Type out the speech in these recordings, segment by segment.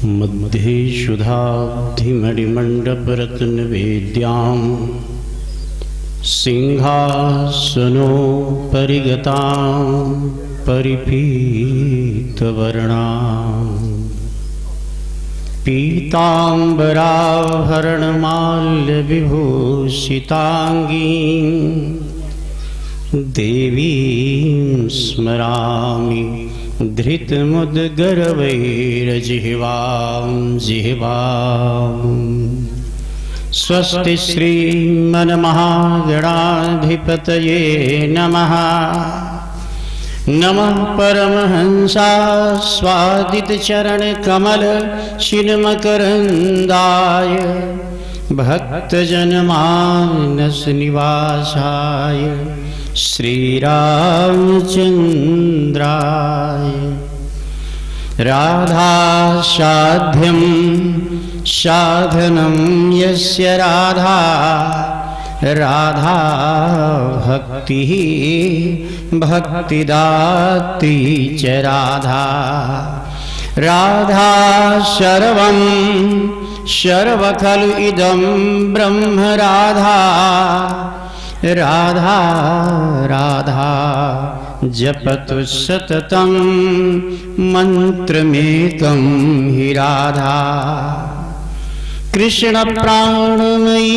मध्ये शुधाब्धिमणिमण्डपरत्नवेद्यां सिंहासनोपरिगतां परिपीतवर्णां पीताम्बराभरणमाल्यविभूषिताङ्गीं देवीं स्मरामि धृतमुद्गरवैर्जिह्वां जिह्वाम्। स्वस्ति श्रीमन्महागणाधिपतये नमः। नमः परमहंसास्वादितचरणकमलशिलमकरन्दाय भक्तजनमानसनिवासाय श्रीरामचन्द्राय। राधासाध्यं साधनं यस्य राधा राधा भक्तिः भक्तिदात्री च राधा। राधा सर्वं सर्वखलु इदं ब्रह्म राधा राधा राधा जपतु सततं मंत्रमेकं हि राधा। कृष्ण प्राणमयी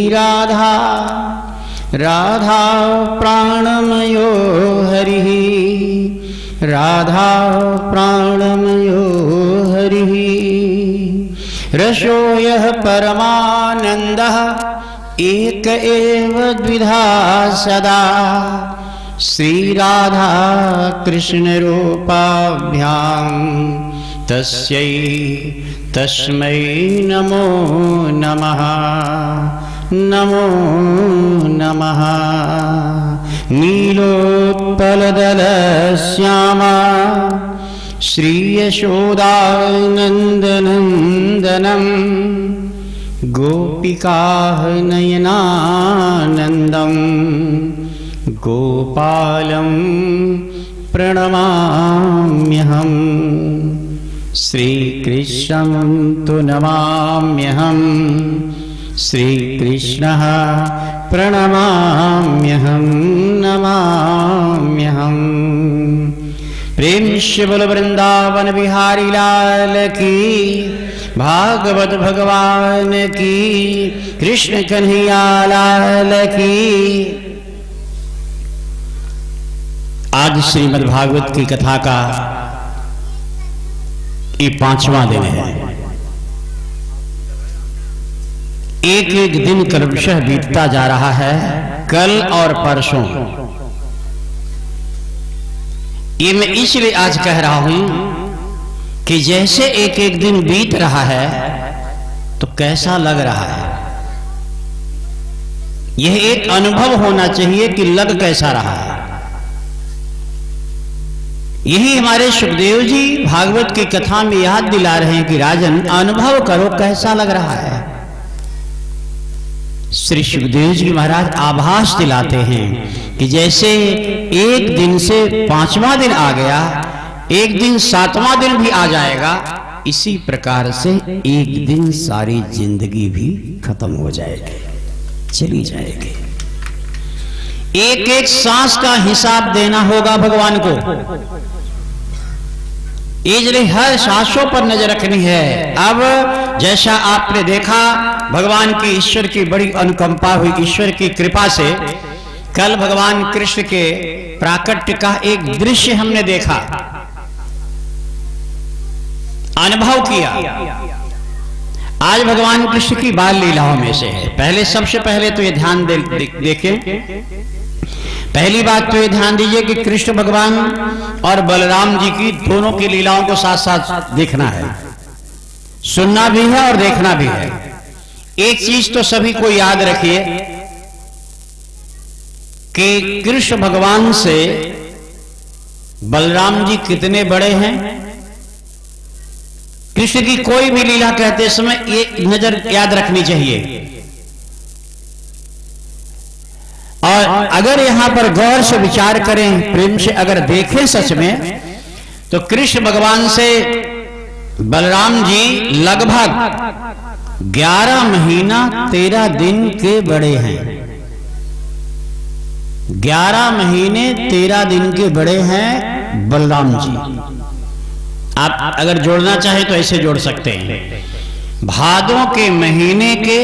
राधा राधा प्राणमयो हरिः राधा प्राणमयो हरिः। रसो यः परमानन्दः एक एव द्विधा सदा। श्रीराधा कृष्ण रूपाभ्यां तस्यै तस्मै नमो नमः नमो नमः। नीलोत्पलदलश्यामा श्रीयशोदानन्दनन्दनं गोपिकाः नयनानन्दं गोपालं प्रणमाम्यहं। श्रीकृष्णं तु नमाम्यहं श्रीकृष्णः प्रणमाम्यहं नमाम्यहं। प्रेम से बोल वृंदावन बिहारी लाल की, भागवत भगवान की, कृष्ण कन्हैया लाल की। आज श्रीमद् भागवत की कथा का ये 5वां दिन है। एक एक दिन क्रमशः बीतता जा रहा है। कल और परसों ये मैं इसलिए आज कह रहा हूं कि जैसे एक एक दिन बीत रहा है तो कैसा लग रहा है, यह एक अनुभव होना चाहिए कि लग कैसा रहा है। यही हमारे सुखदेव जी भागवत की कथा में याद दिला रहे हैं कि राजन अनुभव करो कैसा लग रहा है। श्री सुखदेव जी महाराज आभास दिलाते हैं कि जैसे एक दिन से 5वां दिन आ गया, एक दिन 7वां दिन भी आ जाएगा, इसी प्रकार से एक दिन सारी जिंदगी भी खत्म हो जाएगी, चली जाएगी। एक एक सांस का हिसाब देना होगा भगवान को। इसलिए हर सांसों पर नजर रखनी है। अब जैसा आपने देखा भगवान की ईश्वर की बड़ी अनुकंपा हुई, ईश्वर की कृपा से कल भगवान कृष्ण के प्राकट्य का एक दृश्य हमने देखा, अनुभव किया। आज भगवान कृष्ण की बाल लीलाओं में से है। पहले सबसे पहले तो ये ध्यान देखें, पहली बात तो ये ध्यान दीजिए कि कृष्ण भगवान और बलराम जी की दोनों की लीलाओं को साथ साथ देखना है, सुनना भी है और देखना भी है। एक चीज तो सभी को याद रखिए कि कृष्ण भगवान से बलराम जी कितने बड़े हैं। कृष्ण की कोई भी लीला कहते समय ये नजर याद रखनी चाहिए। और अगर यहां पर गौर से विचार करें, प्रेम से अगर देखें सच में, तो कृष्ण भगवान से बलराम जी लगभग 11 महीना 13 दिन के बड़े हैं। 11 महीने 13 दिन के बड़े हैं बलराम जी। आप अगर जोड़ना चाहे तो ऐसे जोड़ सकते हैं। भादों के महीने के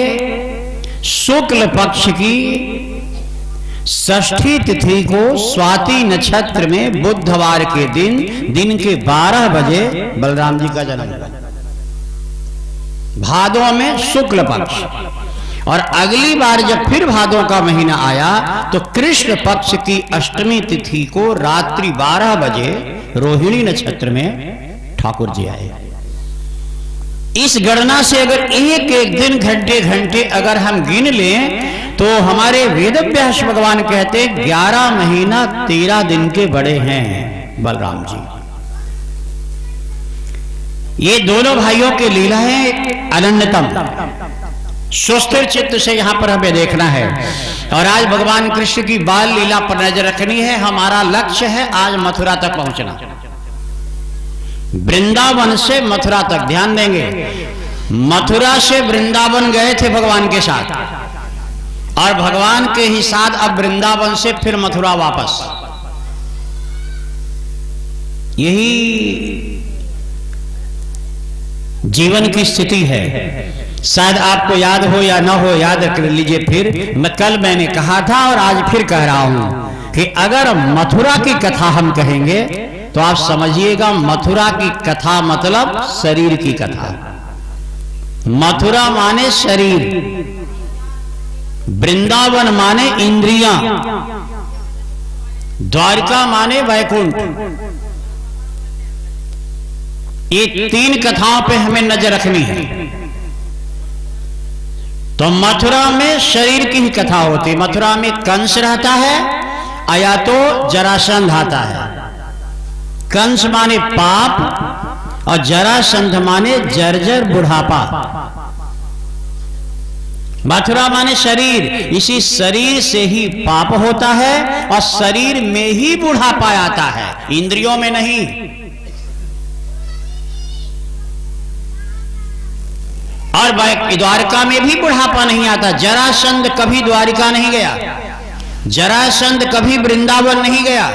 शुक्ल पक्ष की षष्ठी तिथि को स्वाति नक्षत्र में बुधवार के दिन के 12 बजे बलराम जी का जन्म हुआ। भादों में शुक्ल पक्ष। और अगली बार जब फिर भादों का महीना आया तो कृष्ण पक्ष की अष्टमी तिथि को रात्रि 12 बजे रोहिणी नक्षत्र में ठाकुर जी आए। इस गणना से अगर एक एक दिन घंटे घंटे अगर हम गिन लें तो हमारे वेदव्यास भगवान कहते 11 महीना 13 दिन के बड़े हैं बलराम जी। ये दोनों भाइयों की लीला है अनन्यतम। सुस्थिर चित्त से यहां पर हमें देखना है। और आज भगवान कृष्ण की बाल लीला पर नजर रखनी है। हमारा लक्ष्य है आज मथुरा तक पहुंचना। वृंदावन से मथुरा तक ध्यान देंगे। मथुरा से वृंदावन गए थे भगवान के साथ और भगवान के ही साथ अब वृंदावन से फिर मथुरा वापस। यही जीवन की स्थिति है। शायद आपको याद हो या ना हो, याद कर लीजिए। फिर मैंने कहा था और आज फिर कह रहा हूं कि अगर मथुरा की कथा हम कहेंगे तो आप समझिएगा मथुरा की कथा मतलब शरीर की कथा। मथुरा माने शरीर, वृंदावन माने इंद्रियां, द्वारका माने वैकुंठ। ये 3 कथाओं पे हमें नजर रखनी है। तो मथुरा में शरीर की ही कथा होती है। मथुरा में कंस रहता है या तो जरासंध आता है। कंस माने पाप और जरासंध माने जर्जर बुढ़ापा। मथुरा माने शरीर, इसी शरीर से ही पाप होता है और शरीर में ही बुढ़ापा आता है, इंद्रियों में नहीं। और द्वारका में भी बुढ़ापा नहीं आता। जरासंध कभी द्वारिका नहीं गया, जरासंध कभी वृंदावन नहीं गया,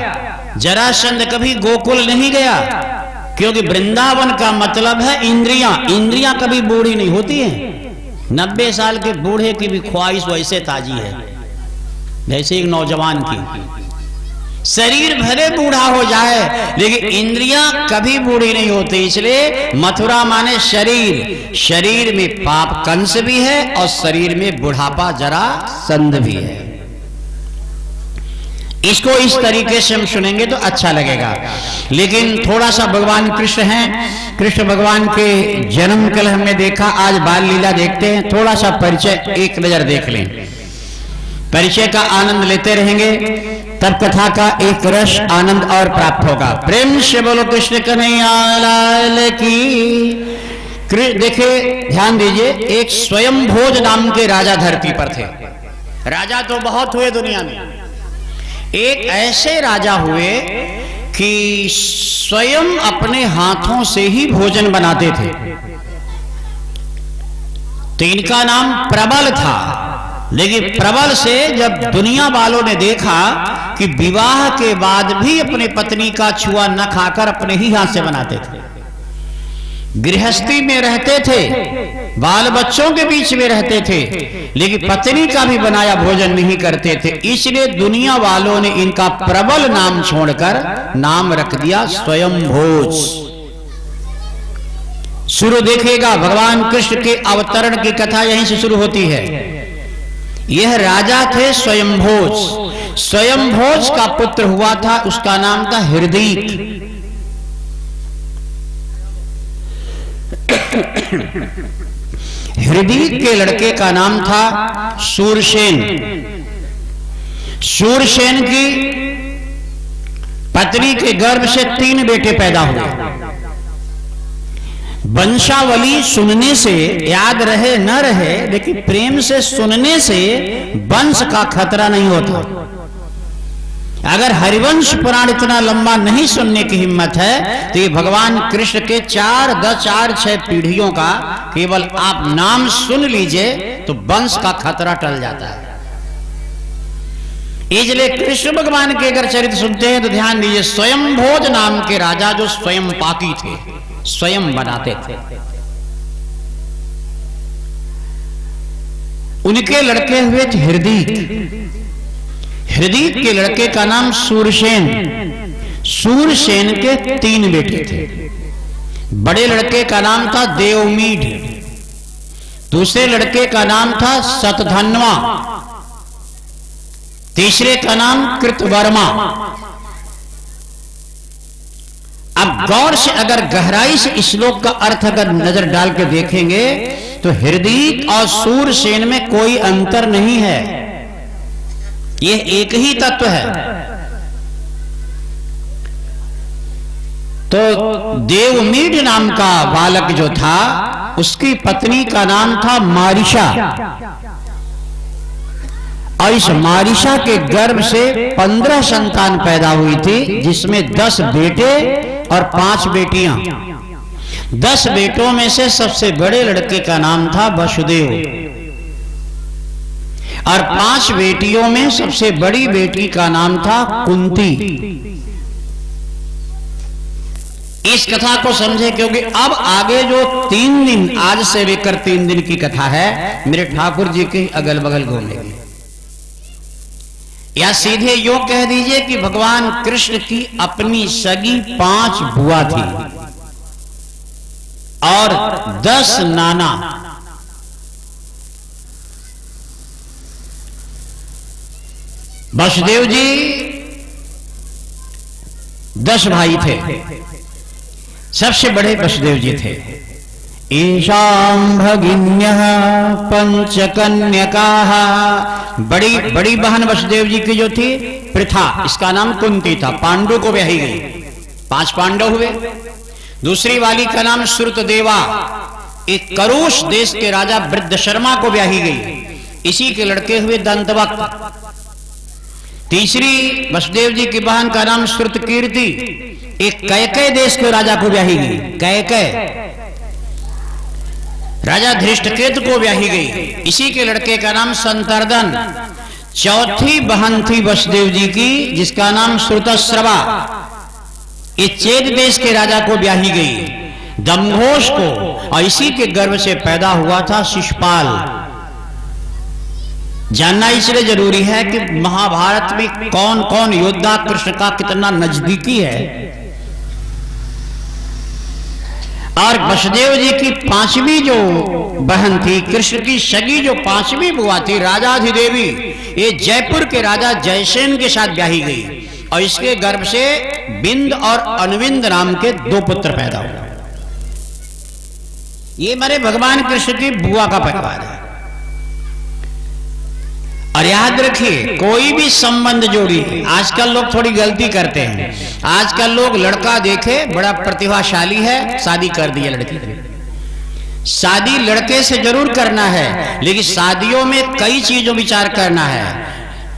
जरासंध कभी गोकुल नहीं गया, क्योंकि वृंदावन का मतलब है इंद्रियां। इंद्रियां कभी बूढ़ी नहीं होती हैं। 90 साल के बूढ़े की भी ख्वाहिश वैसे ताजी है जैसे एक नौजवान की। शरीर भले बूढ़ा हो जाए लेकिन इंद्रियां कभी बूढ़ी नहीं होती। इसलिए मथुरा माने शरीर, शरीर में पाप कंस भी है और शरीर में बुढ़ापा जरासंध भी है। इसको इस तरीके से हम सुनेंगे तो अच्छा लगेगा। लेकिन थोड़ा सा भगवान कृष्ण हैं, कृष्ण भगवान के जन्म कल हमने देखा, आज बाल लीला देखते हैं। थोड़ा सा परिचय एक नजर देख लें। परिचय का आनंद लेते रहेंगे तब कथा का एक रस आनंद और प्राप्त होगा। प्रेम से बोलो कृष्ण कन्हैया लाल की। देखिए ध्यान दीजिए, एक स्वयं भोज नाम के राजा धरती पर थे। राजा तो बहुत हुए दुनिया में, एक ऐसे राजा हुए कि स्वयं अपने हाथों से ही भोजन बनाते थे। तो इनका नाम प्रबल था। लेकिन प्रबल से जब दुनिया वालों ने देखा कि विवाह के बाद भी अपने पत्नी का छुआ न खाकर अपने ही हाथ से बनाते थे, गृहस्थी में रहते थे, बाल बच्चों के बीच में रहते थे, लेकिन पत्नी का भी बनाया भोजन नहीं करते थे, इसलिए दुनिया वालों ने इनका प्रबल नाम छोड़कर नाम रख दिया स्वयं भोज। शुरू देखिएगा, भगवान कृष्ण के अवतरण की कथा यहीं से शुरू होती है। यह राजा थे स्वयंभोज। स्वयंभोज का पुत्र हुआ था, उसका नाम था हृदीक। हृदीक के लड़के का नाम था शूरसेन। शूरसेन की पत्नी के गर्भ से 3 बेटे पैदा हुए। वंशावली सुनने से याद रहे न रहे, लेकिन प्रेम से सुनने से वंश का खतरा नहीं होता। अगर हरिवंश पुराण इतना लंबा नहीं सुनने की हिम्मत है तो ये भगवान कृष्ण के 4-6 पीढ़ियों का केवल आप नाम सुन लीजिए तो वंश का खतरा टल जाता है। इसलिए कृष्ण भगवान के अगर चरित्र सुनते हैं तो ध्यान दीजिए, स्वयंभोज नाम के राजा जो स्वयं पाकी थे, स्वयं बनाते थे, उनके लड़के हुए थे हृदीक। हृदीक के लड़के का नाम सूरसेन। सूरसेन के 3 बेटे थे। बड़े लड़के का नाम था देवमीढ़, दूसरे लड़के का नाम था शतधन्वा, तीसरे का नाम कृतवर्मा। अब गौर से अगर गहराई से इस श्लोक का अर्थ अगर नजर डाल के देखेंगे तो हृदीक और सूरसेन में कोई अंतर नहीं है, यह एक ही तत्व है। तो देवमीढ़ नाम का बालक जो था उसकी पत्नी का नाम था मारिशा, और इस मारिशा के गर्भ से 15 संतान पैदा हुई थी, जिसमें 10 बेटे और 5 बेटियां। 10 बेटों में से सबसे बड़े लड़के का नाम था वसुदेव, और 5 बेटियों में सबसे बड़ी बेटी का नाम था कुंती। इस कथा को समझे, क्योंकि अब आगे जो 3 दिन, आज से लेकर 3 दिन की कथा है, मेरे ठाकुर जी के अगल बगल घूमेगी। या सीधे यूं कह दीजिए कि भगवान कृष्ण की अपनी सगी 5 बुआ थी और 10 नाना। वसुदेव जी 10 भाई थे, सबसे बड़े वसुदेव जी थे। ईशां भगिन्यः पंचकन्यकाः, बड़ी बड़ी बहन वसुदेव जी की जो थी पृथा, इसका नाम कुंती था, पांडु को ब्याही गई, 5 पांडव हुए। दूसरी वाली का नाम श्रुतदेवा, एक करुष देश के राजा वृद्धशर्मा को ब्याही गई, इसी के लड़के हुए दंतवक्त। तीसरी वसुदेव जी की बहन का नाम श्रुतकीर्ति, एक कैकेय देश के राजा को ब्याही गई, कैकेय राजा धृष्टकेतु को ब्याही गई, इसी के लड़के का नाम संतर्दन। चौथी बहन थी वसुदेव जी की जिसका नाम श्रुतश्रवा, ये चेद देश के राजा को ब्याही गई, दम्भोष को, और इसी के गर्भ से पैदा हुआ था शिशुपाल। जानना इसलिए जरूरी है कि महाभारत में कौन कौन योद्धा कृष्ण का कितना नजदीकी है। और वसुदेव जी की 5वीं जो बहन थी, कृष्ण की सगी जो 5वीं बुआ थी राजाधिदेवी, ये जयपुर के राजा जयसेन के साथ ब्याही गई, और इसके गर्भ से बिंद और अनविंद नाम के 2 पुत्र पैदा हुए। ये मेरे भगवान कृष्ण की बुआ का परिवार है। और याद रखिए, कोई भी संबंध जोड़िए, आजकल लोग थोड़ी गलती करते हैं। आजकल लोग लड़का देखे बड़ा प्रतिभाशाली है, शादी कर दी लड़की की। शादी लड़के से जरूर करना है, लेकिन शादियों में कई चीजों विचार करना है।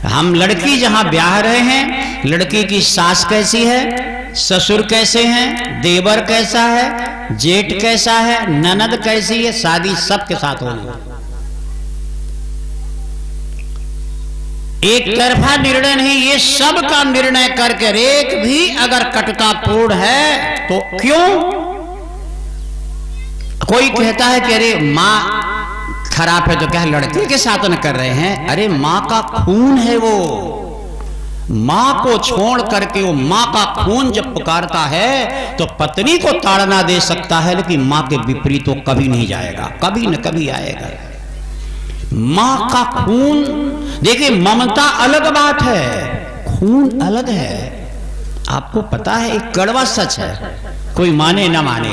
हम लड़की जहां ब्याह रहे हैं, लड़की की सास कैसी है, ससुर कैसे हैं, देवर कैसा है, जेठ कैसा है, ननद कैसी है, शादी सबके साथ होगी। एक तरफा निर्णय नहीं, ये सब का निर्णय करके, एक भी अगर कटुतापूर्ण है तो क्यों? कोई कहता है कि अरे माँ खराब है तो क्या लड़के के साथ न कर रहे हैं? अरे माँ का खून है वो, माँ को छोड़ करके वो माँ का खून जब पुकारता है तो पत्नी को ताड़ना दे सकता है, लेकिन माँ के विपरीत तो कभी नहीं जाएगा, कभी न कभी आएगा। मां का खून, देखिए ममता अलग बात है, खून अलग है। आपको पता है एक कड़वा सच है, कोई माने ना माने,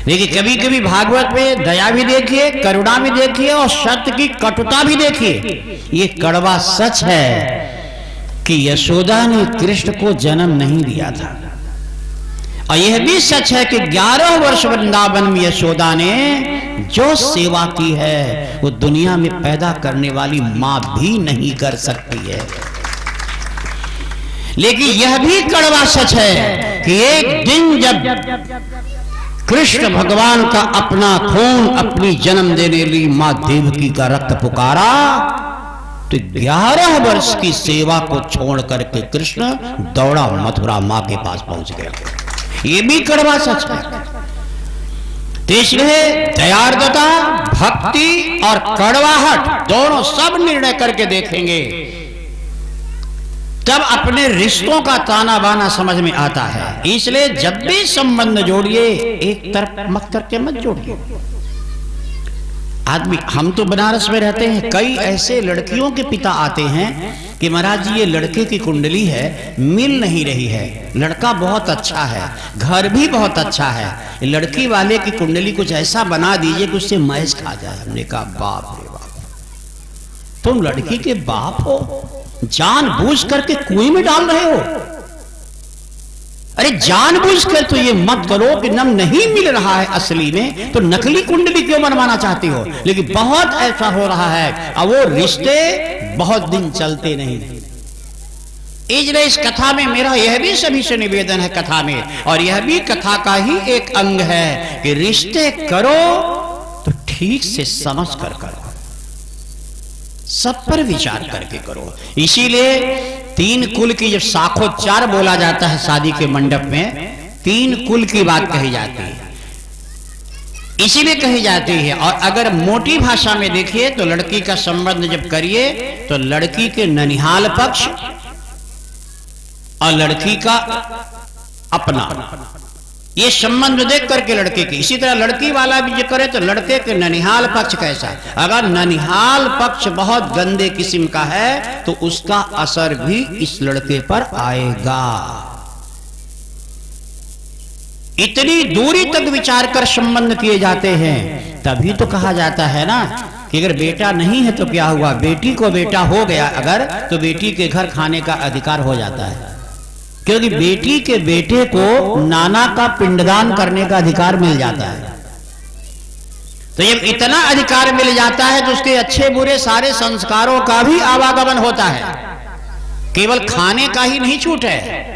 लेकिन कभी कभी भागवत में दया भी देखिए, करुणा भी देखिए, और सत्य की कटुता भी देखिए। ये कड़वा सच है कि यशोदा ने कृष्ण को जन्म नहीं दिया था, और यह भी सच है कि 11 वर्ष वृंदावन में यशोदा ने जो सेवा की है वो दुनिया में पैदा करने वाली मां भी नहीं कर सकती है। लेकिन यह भी कड़वा सच है कि एक दिन जब कृष्ण भगवान का अपना खून अपनी जन्म देने वाली मां देवकी का रक्त पुकारा तो 11 वर्ष की सेवा को छोड़ करके कृष्ण दौड़ा मथुरा मां के पास पहुंच गया। ये भी कड़वा सच है। तो इसलिए दयार्द्रता, भक्ति और कड़वाहट दोनों सब निर्णय करके देखेंगे तब अपने रिश्तों का ताना बाना समझ में आता है। इसलिए जब भी संबंध जोड़िए एक तरफ मत करके मत जोड़िए। आदमी, हम तो बनारस में रहते हैं, कई ऐसे लड़कियों के पिता आते हैं कि महाराज जी ये लड़के की कुंडली है, मिल नहीं रही है, लड़का बहुत अच्छा है, घर भी बहुत अच्छा है, लड़की वाले की कुंडली कुछ ऐसा बना दीजिए कि उससे मैच खा जाए। हमने कहा बाप रे बाप, तुम लड़की के बाप हो, जानबूझ करके कुएं में डाल रहे हो। अरे जानबूझ कर तो ये मत करो कि नम नहीं मिल रहा है असली में, तो नकली कुंडली क्यों बनवाना चाहती हो। लेकिन बहुत ऐसा हो रहा है, अब वो रिश्ते बहुत दिन चलते नहीं। इसलिए इस कथा में मेरा यह भी सभी से निवेदन है कथा में, और यह भी कथा का ही एक अंग है कि रिश्ते करो तो ठीक से समझ कर करो, सब पर विचार करके करो। इसीलिए 3 कुल की जब साखोच्चार बोला जाता है शादी के मंडप में, 3 कुल की बात कही जाती है, इसीलिए कही जाती है। और अगर मोटी भाषा में देखिए तो लड़की का संबंध जब करिए तो लड़की के ननिहाल पक्ष और लड़की का अपना, ये संबंध देख करके लड़के की, इसी तरह लड़की वाला भी जो करे तो लड़के के ननिहाल पक्ष कैसा है। अगर ननिहाल पक्ष बहुत गंदे किस्म का है तो उसका असर भी इस लड़के पर आएगा। इतनी दूरी तक विचार कर संबंध किए जाते हैं। तभी तो कहा जाता है ना कि अगर बेटा नहीं है तो क्या हुआ, बेटी को बेटा हो गया अगर, तो बेटी के घर खाने का अधिकार हो जाता है, क्योंकि बेटी के बेटे को नाना का पिंडदान करने का अधिकार मिल जाता है। तो जब इतना अधिकार मिल जाता है तो उसके अच्छे बुरे सारे संस्कारों का भी आवागमन होता है, केवल खाने का ही नहीं छूट है।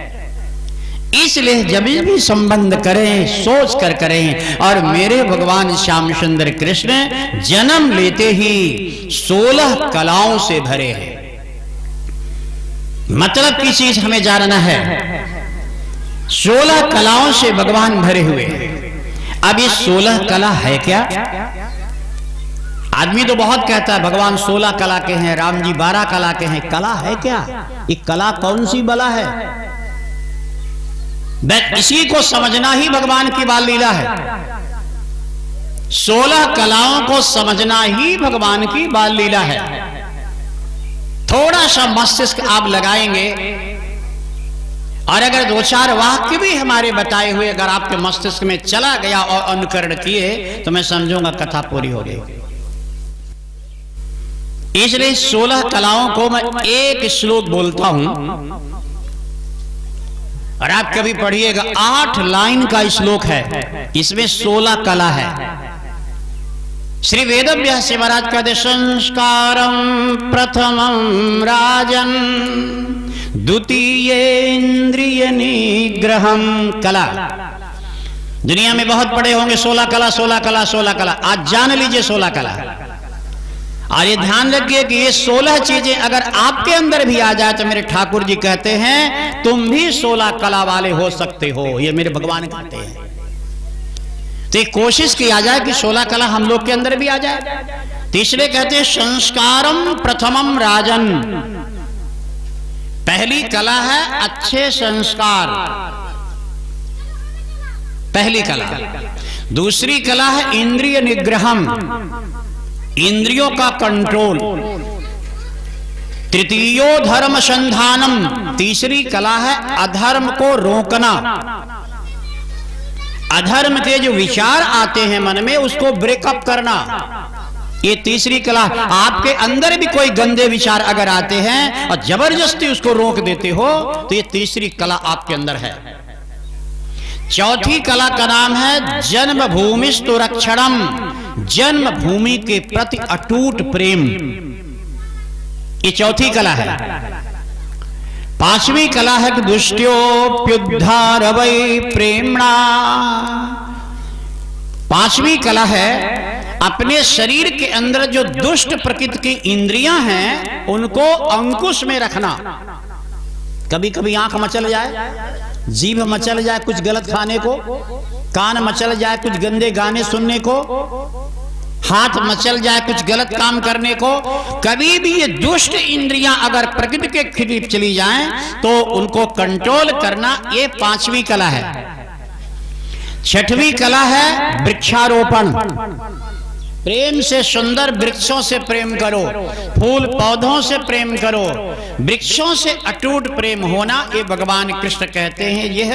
इसलिए जब भी संबंध करें सोच कर करें। और मेरे भगवान श्याम सुंदर कृष्ण जन्म लेते ही 16 कलाओं से भरे हैं। मतलब की चीज हमें जानना है, 16 कलाओं से भगवान भरे हुए। अब ये 16 कला है क्या? आदमी तो बहुत कहता है भगवान 16 कला के हैं, राम जी 12 कला के हैं। कला है क्या? ये कला कौन सी बला है? इसी को समझना ही भगवान की बाल लीला है। 16 कलाओं को समझना ही भगवान की बाल लीला है। थोड़ा सा मस्तिष्क आप लगाएंगे और अगर 2-4 वाक्य भी हमारे बताए हुए अगर आपके मस्तिष्क में चला गया और अनुकरण किए तो मैं समझूंगा कथा पूरी हो गई। इसलिए 16 कलाओं को मैं एक श्लोक बोलता हूं और आप कभी पढ़िएगा। 8 लाइन का श्लोक है, इसमें 16 कला है। श्री वेदव्यास महाराज कहते संस्कारम प्रथमं राजन द्वितीय इंद्रिय निग्रहम। कला दुनिया में बहुत पड़े होंगे 16 कला 16 कला 16 कला। आज जान लीजिए 16 कला। और ये ध्यान रखिए कि ये 16 चीजें अगर आपके अंदर भी आ जाए तो मेरे ठाकुर जी कहते हैं तुम भी 16 कला वाले हो सकते हो। ये मेरे भगवान कहते हैं। तो कोशिश किया जाए कि 16 कला हम लोग के अंदर भी आ जाए। तीसरे कहते हैं संस्कारम प्रथमम राजन। पहली कला है अच्छे संस्कार, पहली कला। दूसरी कला है इंद्रिय निग्रहम, इंद्रियों का कंट्रोल। तृतीयो धर्म संधानम, तीसरी कला है अधर्म को रोकना। अधर्म के जो विचार आते हैं मन में उसको ब्रेकअप करना, ये तीसरी कला। आपके अंदर भी कोई गंदे विचार अगर आते हैं और जबरदस्ती उसको रोक देते हो तो ये तीसरी कला आपके अंदर है। चौथी कला का नाम है जन्मभूमिस्तु रक्षणम, जन्मभूमि के प्रति अटूट प्रेम। ये चौथी कला है। पांचवी कला है कि दुष्ट्योप्युद्धार वै प्रेमणा। पांचवी कला है अपने शरीर के अंदर जो दुष्ट प्रकृति की इंद्रियां हैं उनको अंकुश में रखना। कभी कभी आंख मचल जाए, जीभ मचल जाए कुछ गलत खाने को, कान मचल जाए कुछ गंदे गाने सुनने को, हाथ मचल जाए कुछ गलत काम करने को। कभी भी ये दुष्ट इंद्रियां अगर प्रकृति के खिलाफ चली जाएं तो उनको कंट्रोल करना, ये पांचवी कला है। छठवीं कला है वृक्षारोपण। प्रेम से सुंदर वृक्षों से प्रेम करो, फूल पौधों से प्रेम करो, वृक्षों से अटूट प्रेम होना, ये भगवान कृष्ण कहते हैं यह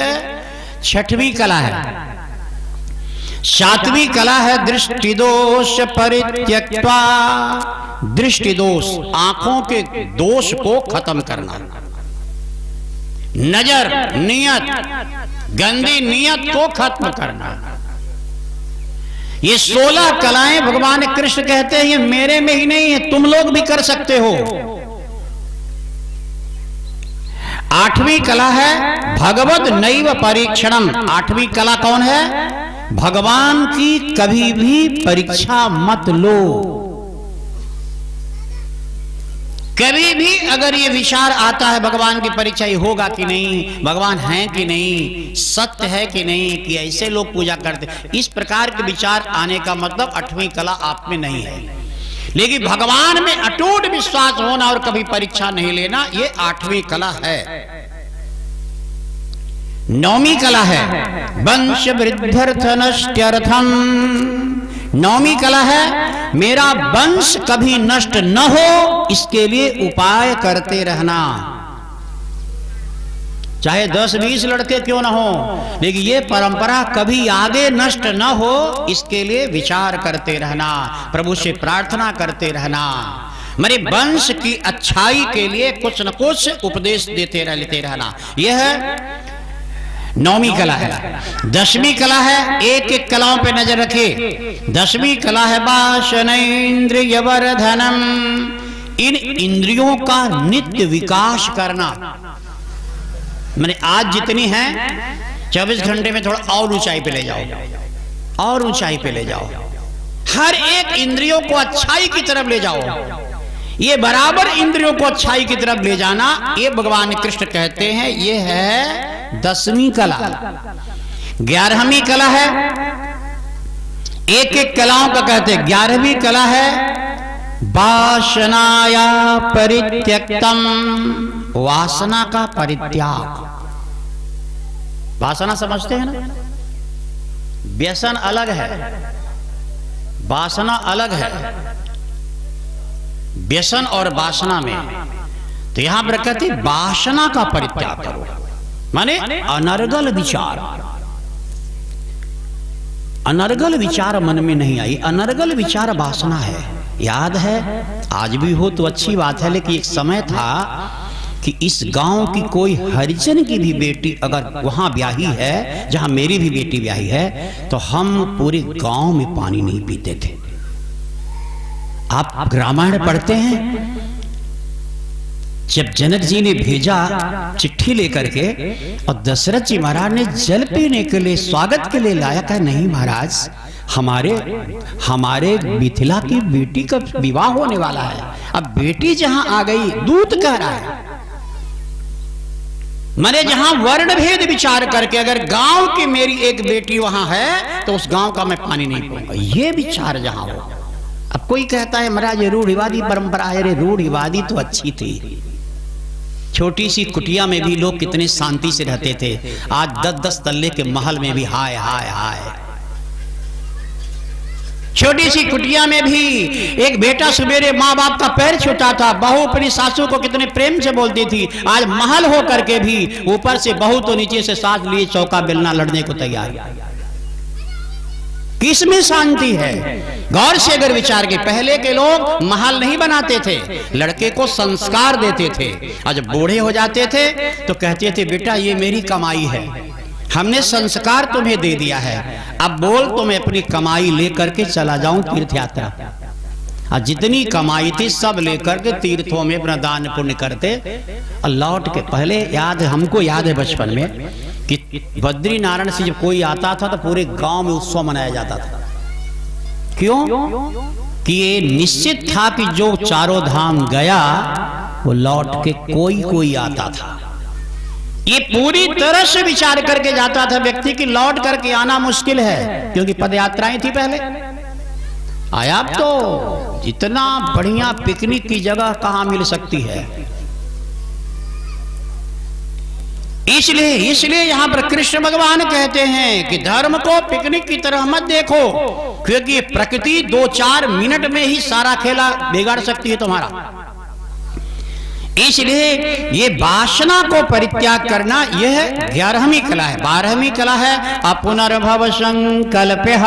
छठवीं कला है। सातवीं कला है दृष्टि दोष परित्यक्त्वा। दृष्टि दोष, आंखों के दोष को खत्म करना, नजर नियत, गंदी नियत को खत्म करना। ये 16 कलाएं भगवान कृष्ण कहते हैं ये मेरे में ही नहीं है, तुम लोग भी कर सकते हो। 8वीं कला है भगवद नैव परीक्षणम। 8वीं कला कौन है? भगवान की कभी भी परीक्षा मत लो। कभी भी अगर ये विचार आता है भगवान की परीक्षा ये होगा कि नहीं, भगवान है कि नहीं, सत्य है कि नहीं, कि ऐसे लोग पूजा करते, इस प्रकार के विचार आने का मतलब 8वीं कला आप में नहीं है। लेकिन भगवान में अटूट विश्वास होना और कभी परीक्षा नहीं लेना, ये 8वीं कला है। 9वीं कला है वंश वृद्ध्यर्थ नष्ट्यर्थम। 9वीं कला है मेरा वंश कभी नष्ट न हो, इसके लिए उपाय करते रहना। चाहे 10-20 लड़के क्यों ना हो, लेकिन ये परंपरा कभी आगे नष्ट न हो, इसके लिए विचार करते रहना, प्रभु से प्रार्थना करते रहना। मेरे वंश की अच्छाई के लिए कुछ न कुछ उपदेश देते रहना, यह 9वीं कला है। 10वीं कला है, एक एक कलाओं पे नजर रखिए। 10वीं कला है वासनेन्द्रिय वर्धनम। इन इंद्रियों का नित्य विकास करना। मैंने आज जितनी है 24 घंटे में थोड़ा और ऊंचाई पे ले जाओ, और ऊंचाई पे ले जाओ। हर एक इंद्रियों को अच्छाई की तरफ ले जाओ। ये बराबर इंद्रियों को अच्छाई की तरफ ले जाना, ये भगवान कृष्ण कहते हैं ये है 10वीं कला। 11वीं कला है, एक एक कलाओं का कहते हैं। 11वीं कला है वासनाया परित्यक्तम। वासना का परित्याग। वासना समझते हैं ना, व्यसन अलग है, वासना अलग है। व्यसन और वासना में तो यहां पर कहते वासना का परित्याग करो, माने अनर्गल विचार। अनर्गल विचार मन में नहीं आई, अनर्गल विचार वासना है। याद है, आज भी हो तो अच्छी बात है, लेकिन एक समय था कि इस गांव की कोई हरिजन की भी बेटी अगर वहां ब्याही है, जहां मेरी भी बेटी ब्याही है, तो हम पूरे गांव में पानी नहीं पीते थे। आप रामायण पढ़ते हैं, जब जनक जी ने भेजा चिट्ठी लेकर के और दशरथ जी महाराज ने जल पीने के लिए स्वागत के लिए लाया, कहा नहीं महाराज, हमारे मिथिला की बेटी का विवाह होने वाला है। अब बेटी जहां आ गई, दूत कह रहा है, मैंने जहां वर्ण भेद विचार करके अगर गांव की मेरी एक बेटी वहां है तो उस गांव का मैं पानी नहीं पीऊंगा, ये विचार जहां हो। अब कोई कहता है महाराज ये रूढ़िवादी परंपरा है। रे रूढ़िवादी तो अच्छी थी, छोटी सी कुटिया में भी लोग कितने शांति से रहते थे। आज 10-10 तल्ले के महल में भी हाय हाय हाय। छोटी सी कुटिया में भी एक बेटा सवेरे माँ बाप का पैर छूता था, बहू अपनी सासू को कितने प्रेम से बोलती थी। आज महल हो करके भी ऊपर से बहू तो नीचे से सास लिए चौका बेलना लड़ने को तैयार। किसमें शांति है? गौर से अगर विचार के, पहले के लोग महल नहीं बनाते थे, लड़के को संस्कार देते थे। और जब बूढ़े हो जाते थे तो कहते थे बेटा ये मेरी कमाई है, हमने संस्कार तुम्हें दे दिया है, अब बोल तो मैं अपनी कमाई लेकर के चला जाऊं तीर्थ यात्रा। और जितनी कमाई थी सब लेकर के तीर्थों में अपना दान पुण्य करते और लौट के। पहले हमको याद है बचपन में कि बद्री नारायण से जब कोई आता था तो पूरे गांव में उत्सव मनाया जाता था। क्यों? कि ये निश्चित था कि जो चारों धाम गया वो लौट के कोई आता था। ये पूरी तरह से विचार करके जाता था व्यक्ति कि लौट करके आना मुश्किल है, क्योंकि पदयात्राएं थी पहले। आया अब तो इतना बढ़िया पिकनिक की जगह कहां मिल सकती है। इसलिए यहां पर कृष्ण भगवान कहते हैं कि धर्म को पिकनिक की तरह मत देखो, क्योंकि प्रकृति 2-4 मिनट में ही सारा खेला बिगाड़ सकती है तुम्हारा। इसलिए ये वासना को परित्याग करना यह 11वीं कला है। 12वीं कला है अपुनर्भव संकल्पः।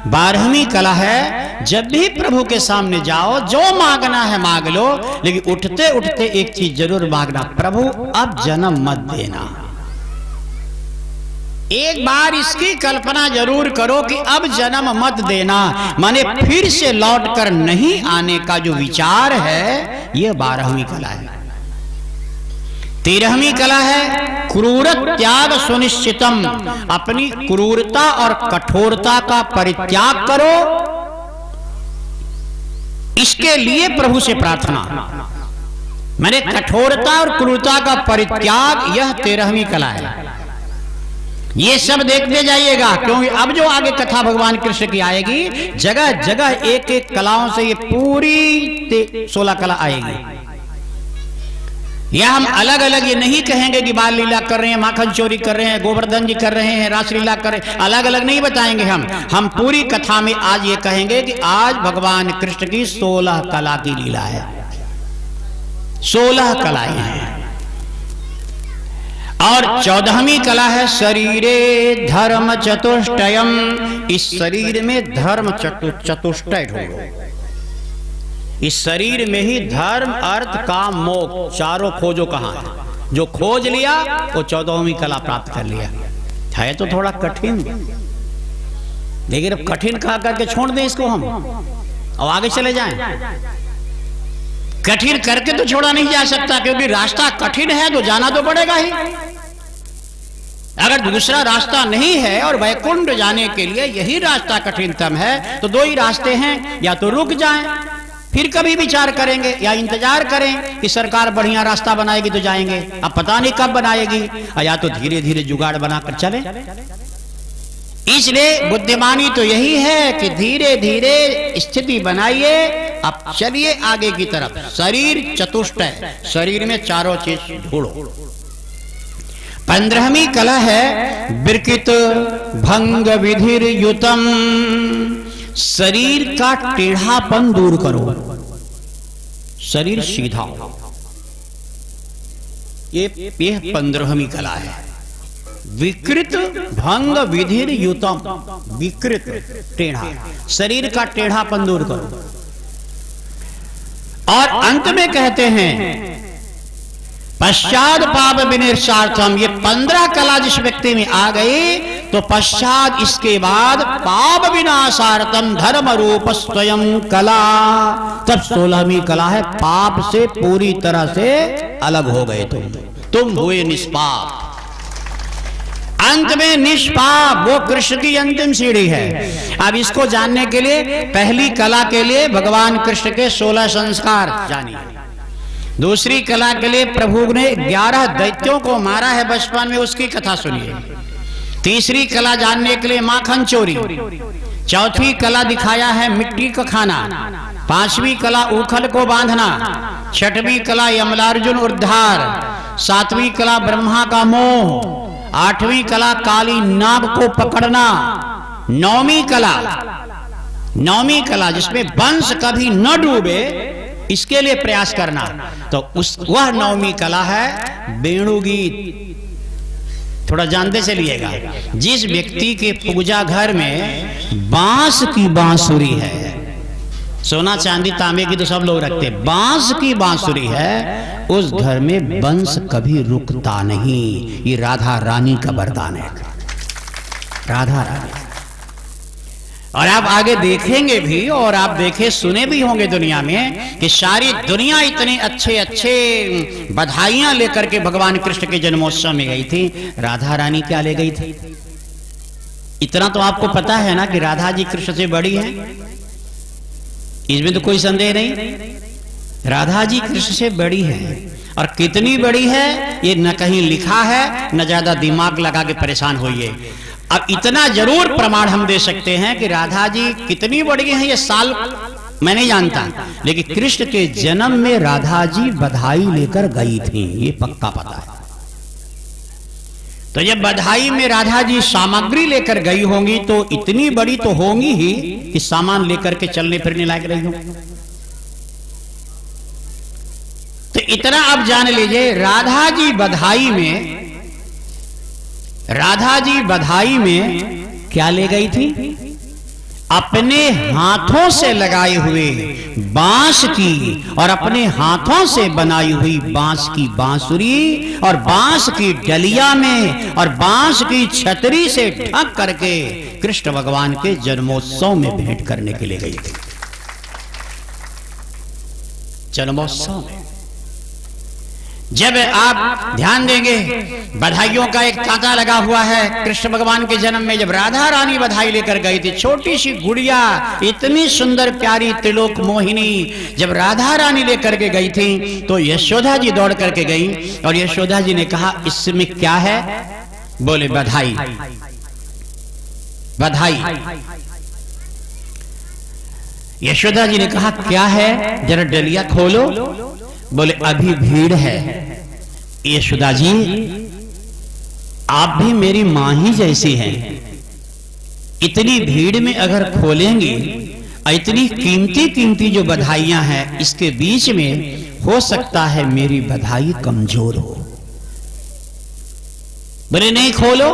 12वीं कला है जब भी प्रभु के सामने जाओ, जो मांगना है मांग लो, लेकिन उठते उठते एक चीज जरूर मांगना, प्रभु अब जन्म मत देना। एक बार इसकी कल्पना जरूर करो कि अब जन्म मत देना, माने फिर से लौट कर नहीं आने का जो विचार है, यह 12वीं कला है। 13वीं कला है क्रूर त्याग सुनिश्चितम। अपनी क्रूरता और कठोरता का परित्याग करो, इसके लिए प्रभु से प्रार्थना। मैंने कठोरता और क्रूरता का परित्याग, यह 13वीं कला है। ये सब देखते जाइएगा, क्योंकि अब जो आगे कथा भगवान कृष्ण की आएगी, जगह जगह एक एक कलाओं से ये पूरी 16 कला आएगी। यह हम अलग अलग ये नहीं कहेंगे कि बाल लीला कर रहे हैं, माखन चोरी कर रहे हैं, गोवर्धन जी कर रहे हैं, रासलीला कर रहे हैं, अलग अलग नहीं बताएंगे हम पूरी कथा में आज ये कहेंगे कि आज भगवान कृष्ण की 16 कला की लीला है। 16 कलाएं हैं। और 14वीं कला है शरीरे धर्म चतुष्टयम। इस शरीर में धर्म चतुष्टय ढूंढो। इस शरीर में ही धर्म अर्थ काम मोक्ष चारों खोजो। कहां है? जो खोज लिया वो 14वीं कला प्राप्त कर लिया। है तो थोड़ा कठिन, लेकिन अब कठिन कहा करके छोड़ दें इसको हम और आगे चले जाएं। कठिन करके तो छोड़ा नहीं जा सकता, क्योंकि रास्ता कठिन है तो जाना तो पड़ेगा ही। अगर दूसरा रास्ता नहीं है और वैकुंठ जाने के लिए यही रास्ता कठिनतम है, तो 2 ही रास्ते हैं, या तो रुक जाएं फिर कभी विचार करेंगे, या इंतजार करें कि सरकार बढ़िया रास्ता बनाएगी तो जाएंगे। अब पता नहीं कब बनाएगी, या तो धीरे धीरे जुगाड़ बनाकर चले। इसलिए बुद्धिमानी तो यही है कि धीरे धीरे स्थिति बनाइए, अब चलिए आगे की तरफ। शरीर चतुष्टय, शरीर में चारों चीज ढूंढो। 15वीं कला है विकृत भंग विधिर युतम। शरीर का टेढ़ापन दूर करो, शरीर सीधा हो। ये 15वीं कला है। विकृत भंग विधिर युतम। विकृत टेढ़ा, शरीर का टेढ़ापन दूर करो। और अंत में कहते हैं पश्चात पाप विनिर्शार्थम। ये 15 कला जिस व्यक्ति में आ गई तो पश्चात इसके बाद पाप विनाशार्थम धर्म रूप स्वयं कला। तब 16वीं कला है पाप से पूरी तरह से अलग हो गए तुम हुए निष्पाप। अंत में निष्पाप, वो कृष्ण की अंतिम सीढ़ी है। अब इसको जानने के लिए पहली कला के लिए भगवान कृष्ण के 16 संस्कार जानिए। दूसरी कला के लिए प्रभु ने 11 दैत्यों को मारा है बचपन में, उसकी कथा सुनिए। तीसरी कला जानने के लिए माखन चोरी। चौथी कला दिखाया है मिट्टी का खाना। 5वीं कला उखल को बांधना। 6वीं कला यमलार्जुन उद्धार। 7वीं कला ब्रह्मा का मोह। 8वीं कला काली नाग को पकड़ना। 9वीं कला जिसमें वंश कभी न डूबे, इसके लिए प्रयास करना। तो वह 9वीं कला है वेणुगीत। थोड़ा जानते चलिएगा, जिस व्यक्ति के पूजा घर में बांस की बांसुरी है, सोना चांदी तांबे की तो सब लोग रखते, बांस की बांसुरी है, उस घर में वंश कभी रुकता नहीं। ये राधा रानी का वरदान है, राधा रानी। और आप आगे देखेंगे भी, और आप देखे सुने भी होंगे दुनिया में कि सारी दुनिया इतने अच्छे अच्छे बधाइयां लेकर के भगवान कृष्ण के जन्मोत्सव में गई थी। राधा रानी क्या ले गई थी? इतना तो आपको पता है ना कि राधा जी कृष्ण से बड़ी है, इसमें तो कोई संदेह नहीं। राधा जी कृष्ण से बड़ी है, और कितनी बड़ी है ये न कहीं लिखा है, न ज्यादा दिमाग लगा के परेशान होइए। अब इतना जरूर प्रमाण हम दे सकते हैं कि राधा जी कितनी बड़ी है ये साल मैं नहीं जानता, लेकिन कृष्ण के जन्म में राधा जी बधाई लेकर गई थी, ये पक्का पता है। तो जब बधाई में राधा जी सामग्री लेकर गई होंगी तो इतनी बड़ी तो होंगी ही कि सामान लेकर के चलने फिरने लायक रही हो। तो इतना आप जान लीजिए, राधा जी बधाई में क्या ले गई थी? अपने हाथों से लगाए हुए बांस की और अपने हाथों से बनाई हुई बांस की बांसुरी और बांस की डलिया में और बांस की छतरी से ढक करके कृष्ण भगवान के जन्मोत्सव में भेंट करने के लिए गई थी। जन्मोत्सव में जब आप ध्यान देंगे, बधाइयों का एक तांता लगा हुआ है कृष्ण भगवान के जन्म में। जब राधा रानी बधाई लेकर गई थी, छोटी सी गुड़िया, इतनी सुंदर प्यारी त्रिलोक मोहिनी, जब राधा रानी लेकर के गई थी तो यशोदा जी दौड़ करके गई और यशोदा जी ने कहा इसमें क्या है? बोले बधाई। बधाई। यशोदा जी ने कहा क्या है, जरा डलिया खोलो। बोले अभी भीड़ है। यशोदा जी आप भी मेरी मां ही जैसी हैं, इतनी भीड़ में अगर खोलेंगी, इतनी कीमती कीमती जो बधाइयां हैं इसके बीच में हो सकता है मेरी बधाई कमजोर हो। बोले नहीं खोलो।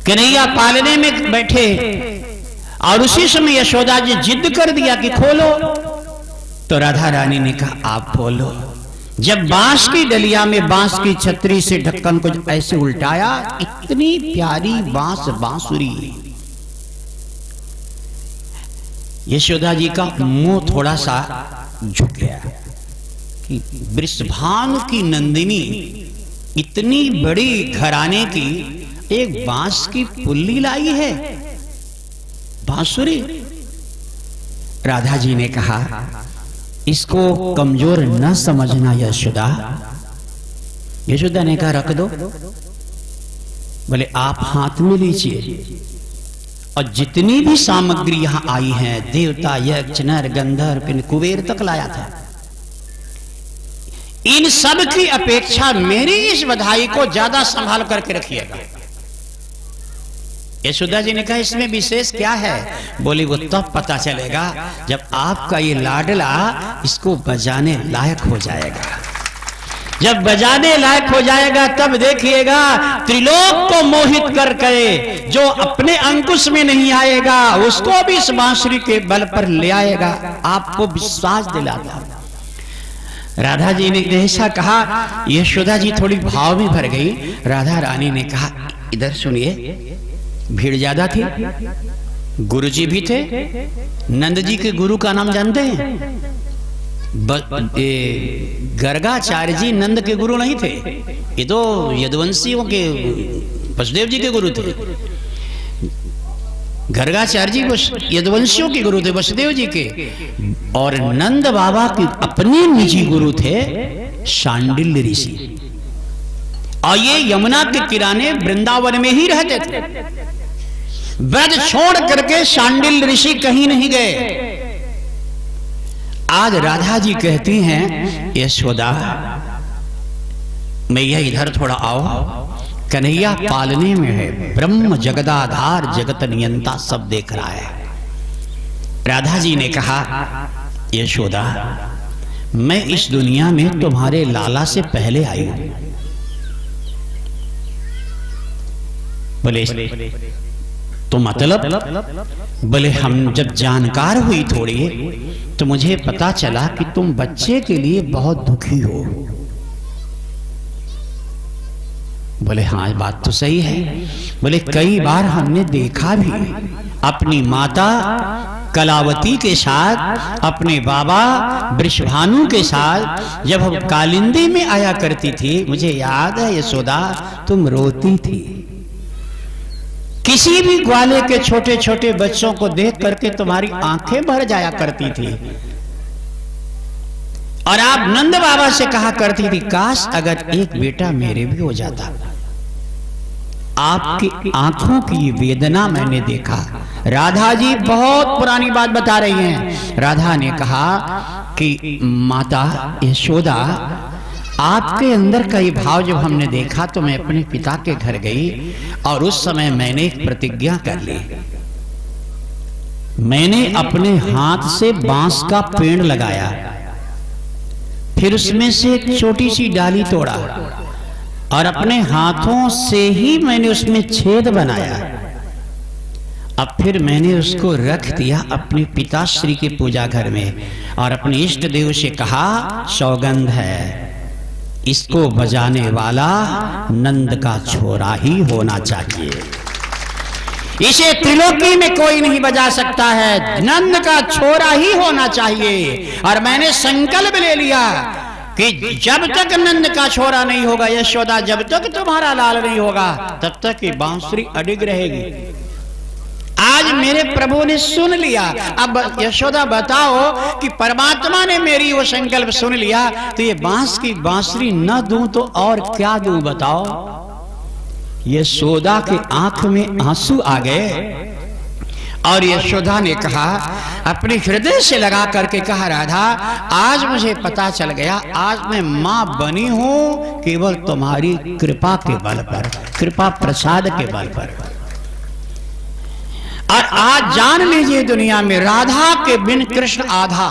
कन्हैया पालने में बैठे और उसी समय यशोदा जी जिद कर दिया कि खोलो। तो राधा रानी ने कहा आप बोलो। जब बांस की डलिया में बांस की छतरी से ढक्कन को ऐसे उल्टाया, इतनी प्यारी बांसुरी। यशोदा जी का मुंह थोड़ा सा झुक गया कि वृषभानु की नंदिनी इतनी बड़ी घराने की एक बांस की पुल्ली लाई है, बांसुरी। राधा जी ने कहा इसको कमजोर न समझना यशोदा। यशोदा ने कहा रख दो। बोले आप हाथ में लीजिए और जितनी भी सामग्री यहां आई है, देवता यक्ष नर गंधर्व कुबेर तक लाया था, इन सब की अपेक्षा मेरी इस बधाई को ज्यादा संभाल करके रखिएगा। यशोदा जी ने कहा इसमें विशेष क्या है? बोली वो तब पता चलेगा जब आपका ये लाडला इसको बजाने लायक हो जाएगा। जब बजाने लायक हो जाएगा तब देखिएगा त्रिलोक को मोहित करके जो अपने अंकुश में नहीं आएगा उसको भी इस बांसुरी के बल पर ले आएगा। आपको विश्वास दिलाता। राधा जी ने जैसा कहा, यशोदा जी थोड़ी भाव में भर गई। राधा रानी ने कहा इधर सुनिए, भीड़ ज्यादा थी, गुरुजी भी थे। नंद जी के गुरु का नाम जानते हैं? गर्गाचार्य जी नंद के गुरु नहीं थे, ये तो यदुवंशियों के वसुदेव जी के गुरु थे। गर्गाचार्य जी यदुवंशियों के गुरु थे, वसुदेव जी के। और नंद बाबा के अपने निजी गुरु थे शांडिल्य ऋषि, और ये यमुना के किनारे वृंदावन में ही रहते थे। ब्रज छोड़ करके शांडिल्य ऋषि कहीं नहीं गए। आज राधा जी कहती हैं यशोदा मैया इधर थोड़ा आओ, कन्हैया पालने में है, ब्रह्म जगदाधार जगत नियंता सब देख रहा है। राधा जी ने कहा यशोदा मैं इस दुनिया में तुम्हारे लाला से पहले आई हूं। बोले तो मतलब? बोले हम जब जानकार हुई थोड़ी तो मुझे पता चला कि तुम बच्चे के लिए बहुत दुखी हो। बोले हाँ बात तो सही है। बोले कई बार हमने देखा भी अपनी माता कलावती के साथ, अपने बाबा वृषभानु के साथ जब हम कालिंदी में आया करती थी, मुझे याद है यशोदा तुम रोती थी। किसी भी ग्वाले के छोटे छोटे बच्चों को देख करके तुम्हारी आंखें भर जाया करती थी और आप नंद बाबा से कहा करती थी काश अगर एक बेटा मेरे भी हो जाता। आपकी आंखों की वेदना मैंने देखा। राधा जी बहुत पुरानी बात बता रही हैं। राधा ने कहा कि माता यशोदा, आपके अंदर का ये भाव जब हमने देखा तो मैं अपने पिता के घर गई और उस समय मैंने एक प्रतिज्ञा कर ली। मैंने अपने हाथ से बांस का पेड़ लगाया, फिर उसमें से एक छोटी सी डाली तोड़ा और अपने हाथों से ही मैंने उसमें छेद बनाया। अब फिर मैंने उसको रख दिया अपने पिताश्री के पूजा घर में और अपने इष्ट देव से कहा सौगंध है इसको बजाने वाला नंद का छोरा ही होना चाहिए, इसे त्रिलोकी में कोई नहीं बजा सकता है, नंद का छोरा ही होना चाहिए। और मैंने संकल्प ले लिया कि जब तक नंद का छोरा नहीं होगा यशोदा, जब तक तुम्हारा लाल नहीं होगा तब तक ये बांसुरी अडिग रहेगी। आज मेरे प्रभु ने सुन लिया। अब यशोदा बताओ कि परमात्मा ने मेरी वो संकल्प सुन लिया तो ये बांस की बांसुरी न दूं तो और क्या दूं बताओ। यशोदा के आंख में आंसू आ गए और यशोदा ने कहा, अपने हृदय से लगा करके कहा, राधा आज मुझे पता चल गया, आज मैं मां बनी हूं केवल तुम्हारी कृपा के बल पर, कृपा प्रसाद के बल पर। और आज जान लीजिए दुनिया में राधा के बिन कृष्ण आधा।